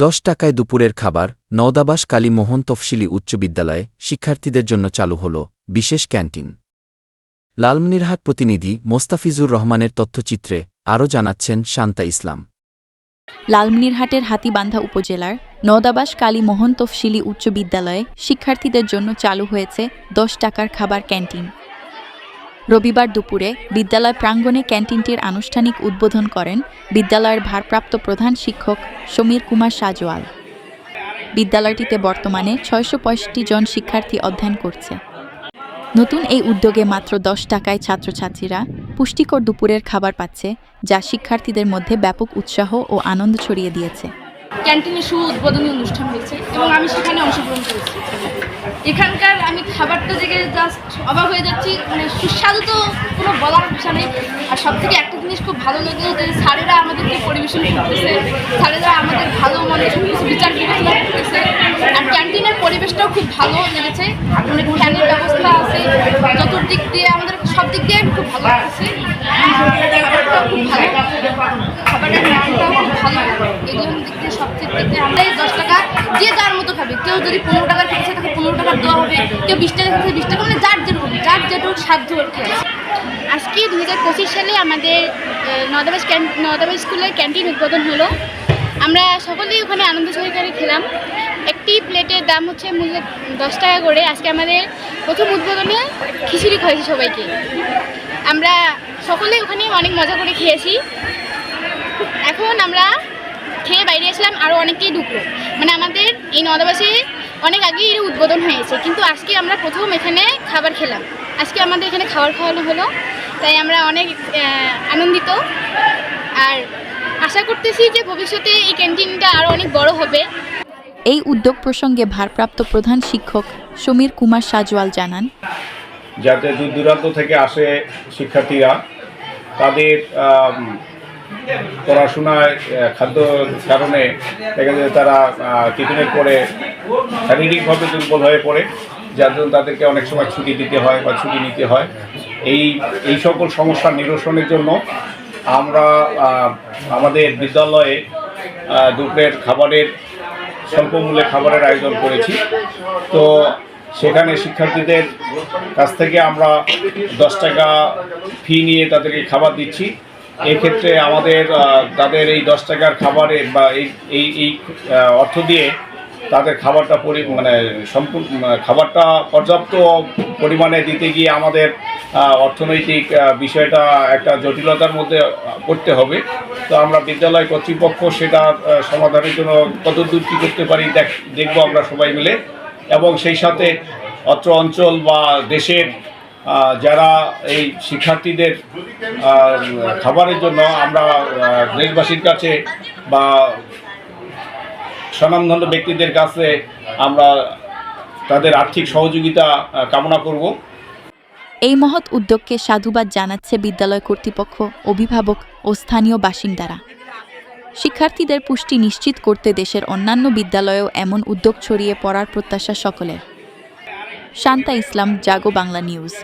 10 টাকায় দুপুরের খাবার নওদাবাস কালী মোহন তফশিলি উচ্চ বিদ্যালয়ে শিক্ষার্থীদের জন্য চালু হল বিশেষ ক্যান্টিন। লালমনিরহাট প্রতিনিধি মোস্তাফিজুর রহমানের তথ্যচিত্রে আরও জানাচ্ছেন শান্তা ইসলাম। লালমনিরহাটের হাতীবান্ধা উপজেলার নওদাবাস কালী মোহন তফশিলি উচ্চ বিদ্যালয়ে শিক্ষার্থীদের জন্য চালু হয়েছে 10 টাকার খাবার ক্যান্টিন। রবিবার দুপুরে বিদ্যালয় প্রাঙ্গণে ক্যান্টিনটির আনুষ্ঠানিক উদ্বোধন করেন বিদ্যালয়ের ভারপ্রাপ্ত প্রধান শিক্ষক সমীর কুমার সাজওয়াল। বিদ্যালয়টিতে বর্তমানে 665 জন শিক্ষার্থী অধ্যয়ন করছে। নতুন এই উদ্যোগে মাত্র 10 টাকায় ছাত্রছাত্রীরা পুষ্টিকর দুপুরের খাবার পাচ্ছে, যা শিক্ষার্থীদের মধ্যে ব্যাপক উৎসাহ ও আনন্দ ছড়িয়ে দিয়েছে। ক্যান্টিনের শুভ উদ্বোধনী অনুষ্ঠান হয়েছে এবং আমি সেখানে অংশগ্রহণ করেছি। এখানকার আমি খাবারটা দেখে জাস্ট অবাক হয়ে যাচ্ছি। মানে সুস্বাদু তো কোনো বলার ভাষা নেই। আর সব থেকে একটা জিনিস খুব ভালো লাগে যে স্যারেরা আমাদেরকে পরিবেশন করতেছে, স্যারেরা আমাদের ভালো মনে সব কিছু বিচার বিবেচনা করতেছে। আর ক্যান্টিনের পরিবেশটাও খুব ভালো লেগেছে। অনেক ফ্যানের ব্যবস্থা আছে, চতুর্দিক দিয়ে আমাদের সব দিক দিয়ে খুব ভালো লাগতেছে। খাবারটাও খুব ভালো, খাবারের নামটাও খুব ভালো। এগুলোর দিক দিয়ে সব দিক দিয়ে আমরা 10 টাকা যে যার মতো খাবে। কেউ যদি 15 টাকার খেয়েছে তাকে 15 টাকা দেওয়া হবে, কেউ 20 টাকা খেয়েছে 20 টাকা, মানে যার যেটুকু সাধ্য আর কি আছে। আজকে 2025 সালে আমাদের নওদাবাস স্কুলের ক্যান্টিন উদ্বোধন হলো। আমরা সকলেই ওখানে আনন্দ সহকারে খেলাম। একটি প্লেটের দাম হচ্ছে মূল্য 10 টাকা করে। আজকে আমাদের প্রথম উদ্বোধনে খিচুড়ি খাওয়াইছি সবাইকে। আমরা সকলেই ওখানে অনেক মজা করে খেয়েছি। এখন আমরা খেয়ে বাইরে আসলাম, আরও অনেকেই ঢুকলো। মানে আমাদের এই নওদাবাসে অনেক আগেই এর উদ্বোধন হয়েছে, কিন্তু আজকে আমরা প্রথম এখানে খাবার খেলাম। আজকে আমাদের এখানে খাবার খাওয়ানো হলো, তাই আমরা অনেক আনন্দিত। আর আশা করতেছি যে ভবিষ্যতে এই ক্যান্টিনটা আরও অনেক বড় হবে। এই উদ্যোগ প্রসঙ্গে ভারপ্রাপ্ত প্রধান শিক্ষক সমীর কুমার সাজওয়াল জানান, যাতে দূর দূরান্ত থেকে আসে শিক্ষার্থীরা, তাদের পড়াশোনায় খাদ্যর কারণে দেখা যায় তারা টিফিনের পরে শারীরিকভাবে দুর্বল হয়ে পড়ে, যার জন্য তাদেরকে অনেক সময় ছুটি দিতে হয় বা ছুটি নিতে হয়। এই সকল সমস্যা নিরসনের জন্য আমরা আমাদের বিদ্যালয়ে দুপুরের খাবারের স্বল্পমূল্যে খাবারের আয়োজন করেছি। তো সেখানে শিক্ষার্থীদের কাছ থেকে আমরা 10 টাকা ফি নিয়ে তাদেরকে খাবার দিচ্ছি। এক্ষেত্রে আমাদের তাদের এই 10 টাকার খাবারে বা এই অর্থ দিয়ে তাদের খাবারটা খাবারটা পর্যাপ্ত পরিমাণে দিতে গিয়ে আমাদের অর্থনৈতিক বিষয়টা একটা জটিলতার মধ্যে পড়তে হবে। তো আমরা বিদ্যালয় কর্তৃপক্ষ সেটার সমাধানের জন্য কতদূর কী করতে পারি দেখব আমরা সবাই মিলে। এবং সেই সাথে অত্র অঞ্চল বা দেশের যারা এই শিক্ষার্থীদের খাবারের জন্য আমরা দেশবাসীর কাছে বা স্বনামধন্য ব্যক্তিদের কাছে আমরা তাদের আর্থিক সহযোগিতা কামনা করব। এই মহৎ উদ্যোগকে সাধুবাদ জানাচ্ছে বিদ্যালয় কর্তৃপক্ষ, অভিভাবক ও স্থানীয় বাসিন্দারা। শিক্ষার্থীদের পুষ্টি নিশ্চিত করতে দেশের অন্যান্য বিদ্যালয়েও এমন উদ্যোগ ছড়িয়ে পড়ার প্রত্যাশা সকলের। শান্তা ইসলাম, জাগো বাংলা নিউজ।